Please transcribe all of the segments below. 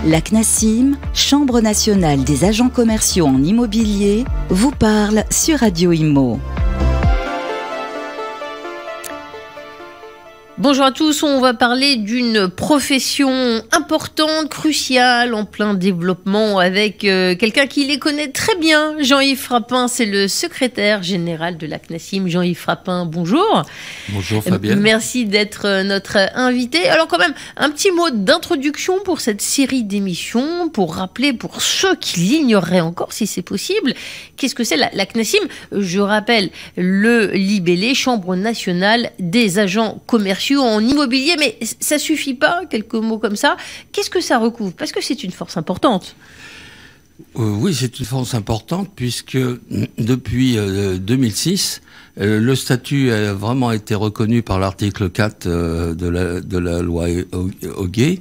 La CNACIM, Chambre nationale des agents commerciaux en immobilier, vous parle sur Radio Imo. Bonjour à tous, on va parler d'une profession importante, cruciale, en plein développement avec quelqu'un qui les connaît très bien. Jean-Yves Frappin, c'est le secrétaire général de la CNACIM. Jean-Yves Frappin, bonjour. Bonjour Fabienne. Merci d'être notre invité. Alors quand même, un petit mot d'introduction pour cette série d'émissions, pour rappeler pour ceux qui l'ignoreraient encore, si c'est possible, qu'est-ce que c'est la CNACIM ? Je rappelle le libellé Chambre nationale des agents commerciaux en immobilier, mais ça suffit pas, quelques mots comme ça. Qu'est-ce que ça recouvre ? Parce que c'est une force importante. Oui, c'est une force importante puisque depuis 2006, le statut a vraiment été reconnu par l'article 4 de la loi Hoguet,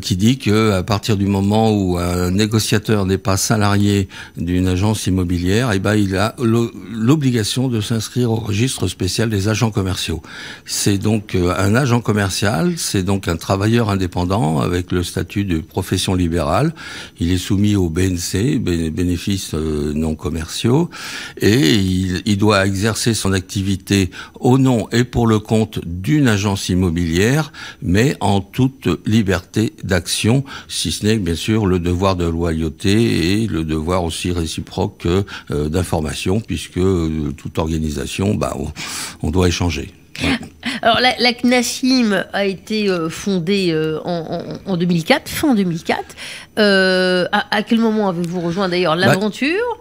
qui dit que à partir du moment où un négociateur n'est pas salarié d'une agence immobilière, il a l'obligation de s'inscrire au registre spécial des agents commerciaux. C'est donc un agent commercial, c'est donc un travailleur indépendant avec le statut de profession libérale. Il est soumis au BNC, bénéfices non commerciaux, et il doit exercer son activité au nom et pour le compte d'une agence immobilière, mais en toute liberté d'action, si ce n'est bien sûr le devoir de loyauté et le devoir aussi réciproque d'information, puisque toute organisation, on doit échanger. Ouais. Alors la CNACIM a été fondée en 2004, fin 2004. À quel moment avez-vous rejoint d'ailleurs l'aventure ?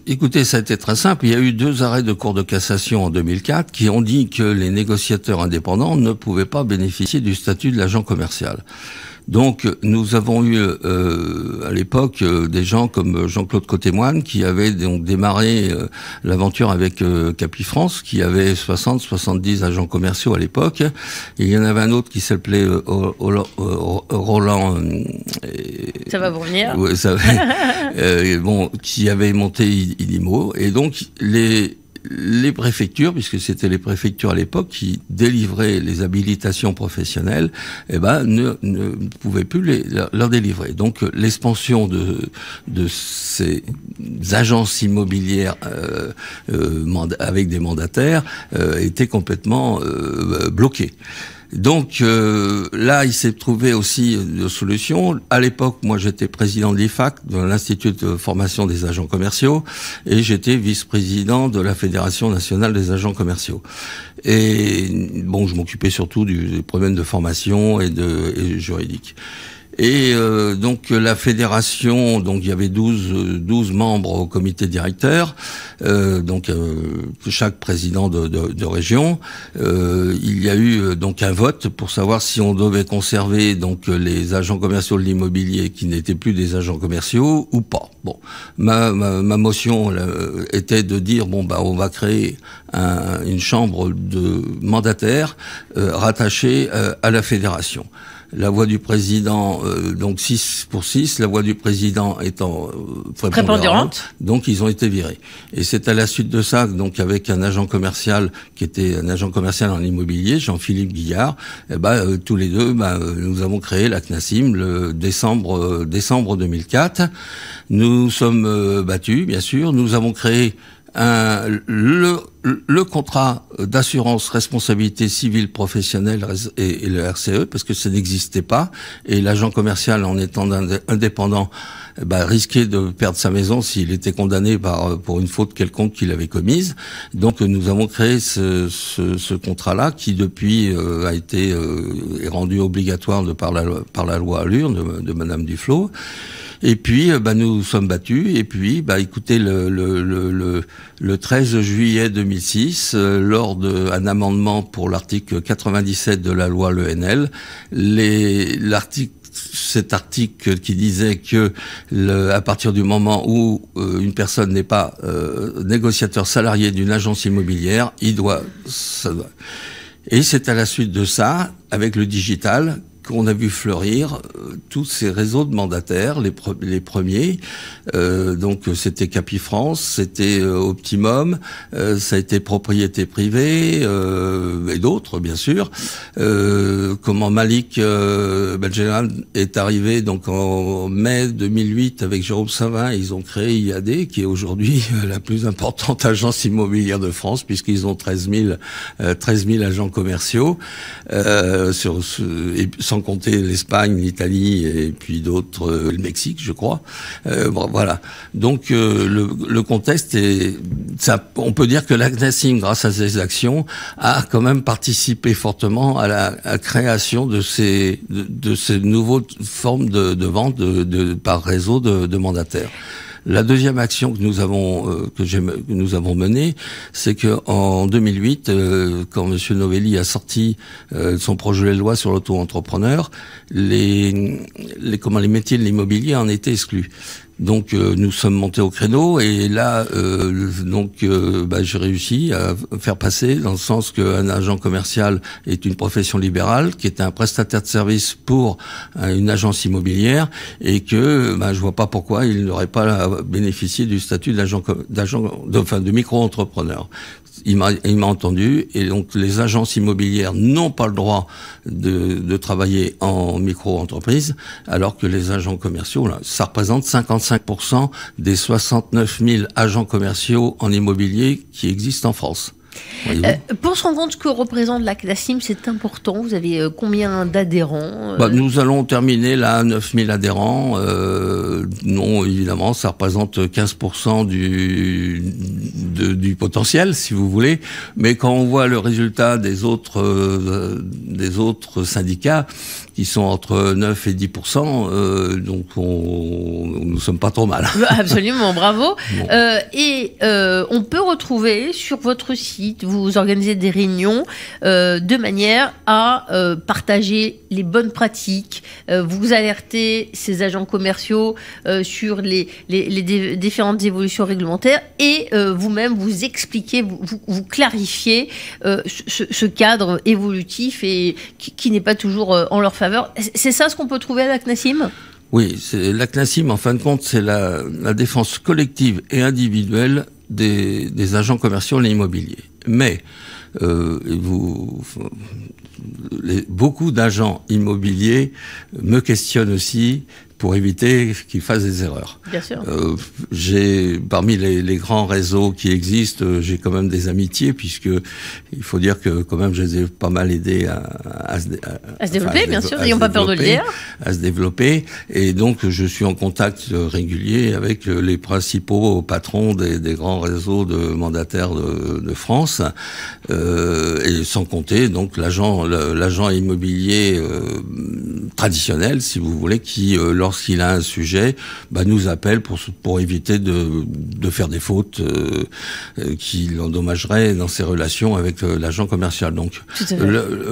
Écoutez, ça a été très simple. Il y a eu 2 arrêts de Cour de cassation en 2004 qui ont dit que les négociateurs indépendants ne pouvaient pas bénéficier du statut de l'agent commercial. Donc, nous avons eu à l'époque des gens comme Jean-Claude Côté-Moine qui avaient donc démarré l'aventure avec Capifrance, qui avait 60-70 agents commerciaux à l'époque. Et il y en avait un autre qui s'appelait Roland. Ça va vous revenir. Ouais, ça, qui avait monté Ilimo. Et donc, les préfectures, puisque c'était les préfectures à l'époque qui délivraient les habilitations professionnelles, ne pouvaient plus leur délivrer. Donc l'expansion de ces agences immobilières avec des mandataires était complètement bloquée. Donc là, il s'est trouvé aussi une solution. À l'époque, moi, j'étais président de l'IFAC, de l'Institut de formation des agents commerciaux, et j'étais vice-président de la Fédération nationale des agents commerciaux. Et bon, je m'occupais surtout des problèmes de formation et juridique. Et donc la fédération, donc il y avait 12 membres au comité directeur, chaque président de région. Il y a eu donc un vote pour savoir si on devait conserver donc les agents commerciaux de l'immobilier qui n'étaient plus des agents commerciaux ou pas. Bon, ma motion était de dire on va créer une chambre de mandataires rattachée à la fédération. La voix du président, donc 6 pour 6, la voix du président étant prépondérante, donc ils ont été virés. Et c'est à la suite de ça, donc avec un agent commercial qui était un agent commercial en immobilier, Jean-Philippe Guillard, tous les deux, nous avons créé la CNACIM le décembre 2004. Nous sommes battus, bien sûr. Nous avons créé le contrat d'assurance responsabilité civile professionnelle et le RCE, parce que ça n'existait pas, et l'agent commercial, en étant indépendant, risquait de perdre sa maison s'il était condamné pour une faute quelconque qu'il avait commise. Donc nous avons créé ce contrat-là qui depuis est rendu obligatoire par la loi Allure de Madame Duflot. Et puis, nous sommes battus. Et puis, écoutez, le 13 juillet 2006, lors d'un amendement pour l'article 97 de la loi LENL, cet article qui disait que à partir du moment où une personne n'est pas négociateur salarié d'une agence immobilière, Et c'est à la suite de ça, avec le digital, qu'on a vu fleurir tous ces réseaux de mandataires, les premiers. Donc c'était Capifrance, c'était Optimum, ça a été Propriété Privée et d'autres bien sûr. Comment Malik Belgelan est arrivé donc en mai 2008 avec Jérôme Savin, ils ont créé IAD qui est aujourd'hui la plus importante agence immobilière de France puisqu'ils ont 13 000 agents commerciaux, sans compter l'Espagne, l'Italie et puis d'autres, le Mexique, je crois. Voilà. Donc le contexte est, ça, on peut dire que la CNACIM, grâce à ses actions, a quand même participé fortement à la création de ces nouveaux formes de vente par réseau de mandataires. La deuxième action que nous avons menée, c'est que en 2008, quand Monsieur Novelli a sorti son projet de loi sur l'auto-entrepreneur, les métiers de l'immobilier en étaient exclus. Donc nous sommes montés au créneau et là j'ai réussi à faire passer dans le sens qu'un agent commercial est une profession libérale qui est un prestataire de service pour une agence immobilière et que je vois pas pourquoi il n'aurait pas bénéficié du statut de micro-entrepreneur. Il m'a entendu et donc les agences immobilières n'ont pas le droit de travailler en micro-entreprise alors que les agents commerciaux, là, ça représente 55% des 69 000 agents commerciaux en immobilier qui existent en France. Pour se rendre compte ce que représente la CNACIM, c'est important. Vous avez combien d'adhérents Nous allons terminer là à 9 000 adhérents. Non, évidemment, ça représente 15% du potentiel, si vous voulez. Mais quand on voit le résultat des autres syndicats, qui sont entre 9 et 10%, donc nous sommes pas trop mal. Absolument, bravo. Bon. On peut retrouver sur votre site, vous organisez des réunions de manière à partager les bonnes pratiques, vous alertez ces agents commerciaux sur les différentes évolutions réglementaires et vous-même vous expliquez, vous clarifiez ce cadre évolutif et qui n'est pas toujours en leur faveur. C'est ça ce qu'on peut trouver à la CNACIM ? Oui, la CNACIM, en fin de compte, c'est la défense collective et individuelle des agents commerciaux en immobilier. Mais beaucoup d'agents immobiliers me questionnent aussi pour éviter qu'ils fassent des erreurs. Bien sûr. Parmi les grands réseaux qui existent, j'ai quand même des amitiés, puisque il faut dire que quand même je les ai pas mal aidés à se développer, bien sûr, n'ayons pas peur de le dire. À se développer, et donc je suis en contact régulier avec les principaux patrons des grands réseaux de mandataires de France, et sans compter donc l'agent immobilier traditionnel, si vous voulez, qui lorsqu'il a un sujet, nous appelle pour éviter de faire des fautes qui l'endommageraient dans ses relations avec l'agent commercial. Donc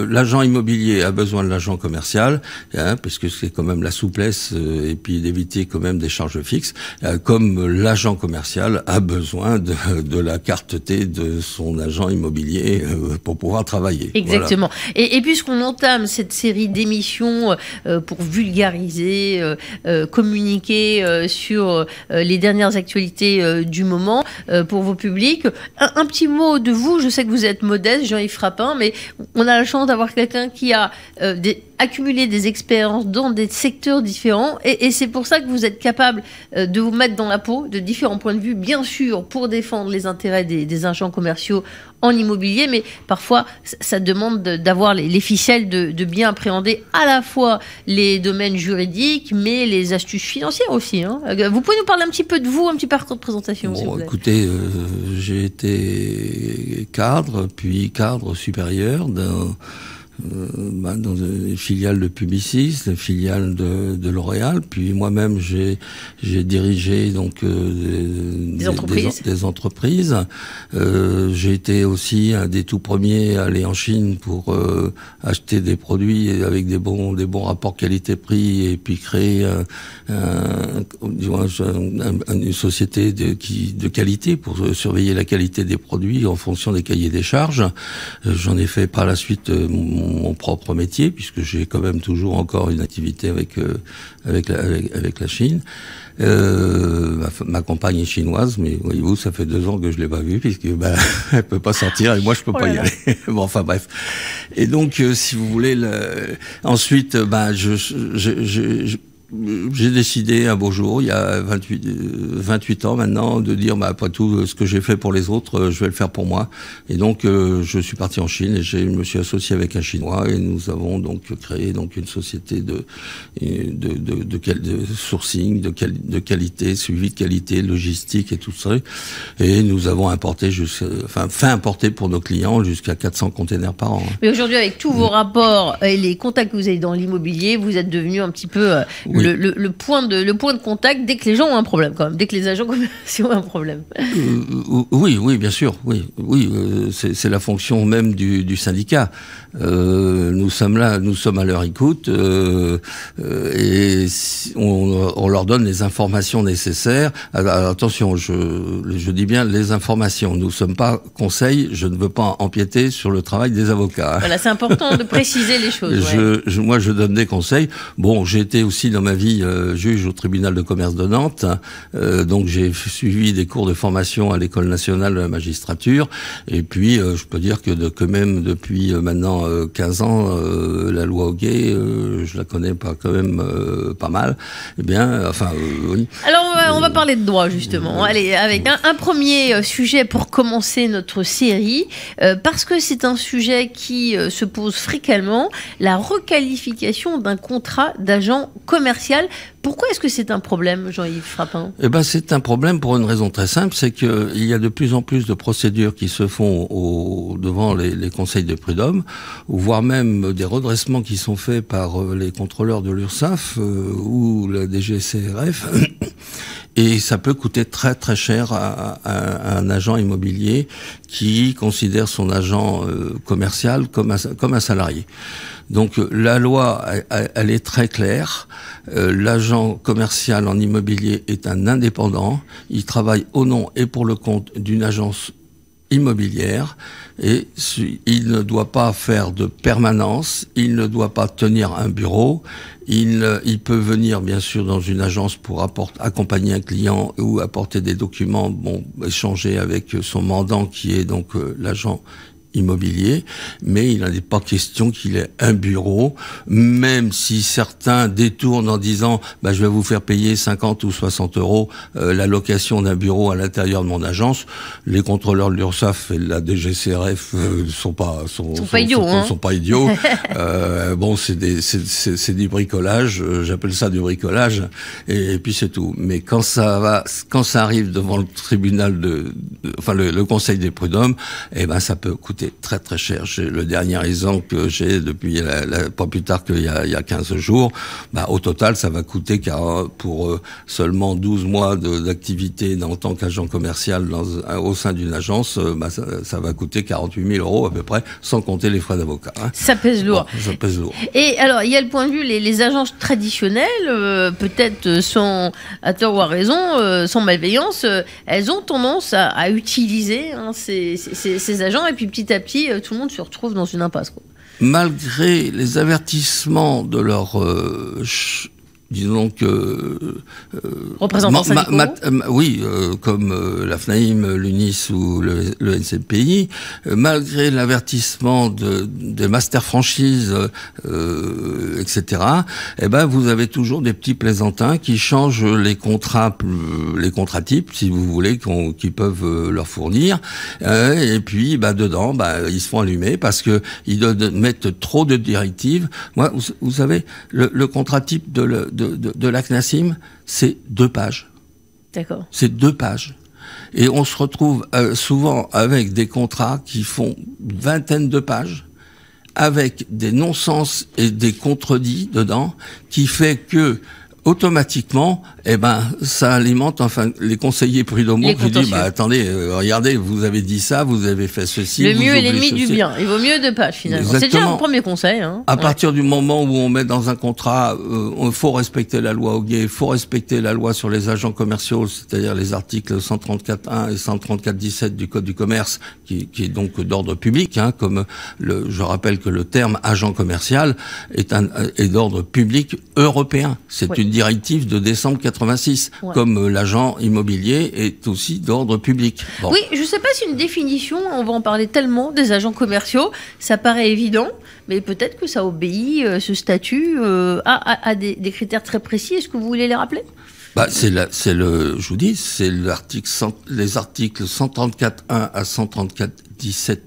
l'agent immobilier a besoin de l'agent commercial, parce que c'est quand même la souplesse et puis d'éviter quand même des charges fixes, comme l'agent commercial a besoin de la carte-T de son agent immobilier pour pouvoir travailler. Exactement. Voilà. Et puisqu'on entame cette série d'émissions pour vulgariser, communiquer sur les dernières actualités du moment pour vos publics, un petit mot de vous. Je sais que vous êtes modeste, Jean-Yves Frappin, mais on a la chance d'avoir quelqu'un qui a accumuler des expériences dans des secteurs différents et c'est pour ça que vous êtes capable de vous mettre dans la peau de différents points de vue, bien sûr pour défendre les intérêts des agents commerciaux en immobilier, mais parfois ça demande d'avoir les ficelles, de bien appréhender à la fois les domaines juridiques mais les astuces financières aussi. Vous pouvez nous parler un petit peu de vous, un petit parcours de présentation, s'il vous plaît. Écoutez, j'ai été cadre, puis cadre supérieur dans une filiale de Publicis, une filiale de L'Oréal, puis moi-même j'ai dirigé donc des entreprises. J'ai été aussi un des tout premiers à aller en Chine pour acheter des produits avec des bons rapports qualité-prix et puis créer une société de qualité pour surveiller la qualité des produits en fonction des cahiers des charges. J'en ai fait par la suite mon mon propre métier, puisque j'ai quand même toujours encore une activité avec la Chine. Ma compagne est chinoise, mais voyez-vous, ça fait 2 ans que je l'ai pas vue, puisque elle peut pas sortir et moi je peux pas y aller. Bon, enfin bref. Et donc, si vous voulez, ensuite, j'ai décidé un beau jour, il y a 28 ans maintenant, de dire, après tout, ce que j'ai fait pour les autres, je vais le faire pour moi. Et donc, je suis parti en Chine et je me suis associé avec un Chinois et nous avons donc créé une société de sourcing, de qualité, suivi de qualité, logistique et tout ça. Et nous avons fait importer pour nos clients jusqu'à 400 containers par an. Mais aujourd'hui, avec tous vos rapports et les contacts que vous avez dans l'immobilier, vous êtes devenu un petit peu le point de contact dès que les gens ont un problème, quand même, dès que les agents commerciaux ont un problème. Oui, bien sûr, oui, c'est la fonction même du syndicat. Nous sommes à leur écoute et on leur donne les informations nécessaires. Alors, attention, je dis bien les informations. Nous ne sommes pas conseil. Je ne veux pas empiéter sur le travail des avocats. Voilà, c'est important de préciser les choses. Moi, je donne des conseils. Bon, j'ai été aussi dans ma vie juge au tribunal de commerce de Nantes, donc j'ai suivi des cours de formation à l'école nationale de la magistrature. Et puis, je peux dire que même depuis maintenant 15 ans, la loi Hoguet, je la connais quand même pas mal. Eh bien, oui. Alors, on va parler de droit, justement. Allez, avec un premier sujet pour commencer notre série, parce que c'est un sujet qui se pose fréquemment, la requalification d'un contrat d'agent commercial. Pourquoi est-ce que c'est un problème, Jean-Yves Frappin ? C'est un problème pour une raison très simple, c'est qu'il y a de plus en plus de procédures qui se font devant les conseils de prud'homme, voire même des redressements qui sont faits par les contrôleurs de l'URSSAF ou la DGCRF. Et ça peut coûter très très cher à un agent immobilier qui considère son agent commercial comme un salarié. Donc la loi, elle est très claire. L'agent commercial en immobilier est un indépendant. Il travaille au nom et pour le compte d'une agence immobilière et il ne doit pas faire de permanence, il ne doit pas tenir un bureau, il peut venir bien sûr dans une agence pour accompagner un client ou apporter des documents, échanger avec son mandant qui est donc l'agent immobilier, mais il n'en est pas question qu'il ait un bureau, même si certains détournent en disant je vais vous faire payer 50 ou 60 euros la location d'un bureau à l'intérieur de mon agence. Les contrôleurs de l'URSSAF et de la DGCRF sont pas idiots. C'est du bricolage, j'appelle ça du bricolage, et puis c'est tout. Mais quand ça arrive devant le tribunal le conseil des prud'hommes, ça peut coûter très très cher. Le dernier exemple que j'ai depuis pas plus tard qu'il y a 15 jours, au total ça va coûter pour seulement 12 mois d'activité en tant qu'agent commercial au sein d'une agence, ça va coûter 48 000 euros à peu près, sans compter les frais d'avocat. Ça pèse lourd. Ça pèse lourd. Et alors il y a le point de vue, les agences traditionnelles, peut-être sans à tort ou à raison, sans malveillance, elles ont tendance à utiliser ces agents et puis petit à petit, tout le monde se retrouve dans une impasse, quoi. Malgré les avertissements de leur disons que représentants syndicaux, comme la FNAIM, l'UNIS ou le NCPI, malgré l'avertissement de master franchise, etc. Vous avez toujours des petits plaisantins qui changent les contrats types, si vous voulez, qui peuvent leur fournir, et puis dedans, ils se font allumer parce que ils mettent trop de directives. Moi, vous savez, le contrat type de la CNACIM, c'est 2 pages. D'accord. C'est 2 pages. Et on se retrouve souvent avec des contrats qui font une vingtaine de pages, avec des non-sens et des contredits dedans, qui fait que automatiquement, ça alimente les conseillers prud'homaux qui disent, attendez, regardez, vous avez dit ça, vous avez fait ceci. Le mieux est l'ennemi du bien. Il vaut mieux 2 pages, finalement. Exactement. C'est déjà un premier conseil. À partir du moment où on met dans un contrat, il faut respecter la loi Hoguet, il faut respecter la loi sur les agents commerciaux, c'est-à-dire les articles 134.1 et 134.17 du Code du commerce, qui est donc d'ordre public, comme je rappelle que le terme agent commercial est d'ordre public européen. C'est une directive de décembre 86, comme l'agent immobilier est aussi d'ordre public. Bon. Oui, je ne sais pas si une définition, on va en parler tellement, des agents commerciaux, ça paraît évident, mais peut-être que ça obéit, ce statut, à des critères très précis. Est-ce que vous voulez les rappeler ? Je vous dis, c'est les articles 134.1 à 134.17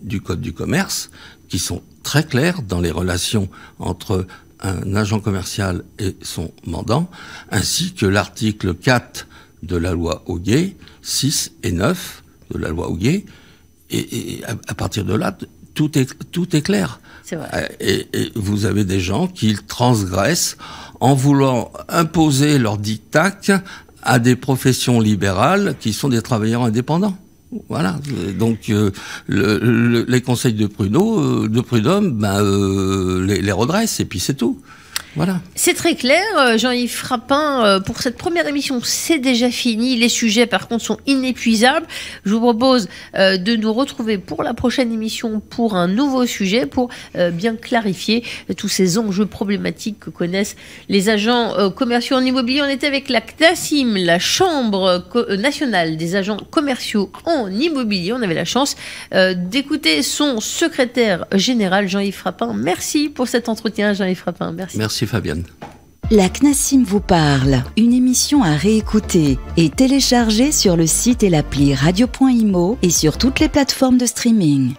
du Code du commerce qui sont très clairs dans les relations entre un agent commercial et son mandant, ainsi que l'article 4 de la loi Hoguet, 6 et 9 de la loi Hoguet, et à partir de là, tout est clair. C'est vrai. Et vous avez des gens qui transgressent en voulant imposer leur diktat à des professions libérales qui sont des travailleurs indépendants. Voilà. Donc les conseils de prud'homme, les redressent et puis c'est tout. Voilà. C'est très clair, Jean-Yves Frappin, pour cette première émission, c'est déjà fini. Les sujets, par contre, sont inépuisables. Je vous propose de nous retrouver pour la prochaine émission pour un nouveau sujet, pour bien clarifier tous ces enjeux problématiques que connaissent les agents commerciaux en immobilier. On était avec la CNACIM, la Chambre nationale des agents commerciaux en immobilier. On avait la chance d'écouter son secrétaire général, Jean-Yves Frappin. Merci pour cet entretien, Jean-Yves Frappin. Merci Fabienne. La CNACIM vous parle, une émission à réécouter et télécharger sur le site et l'appli radio.imo et sur toutes les plateformes de streaming.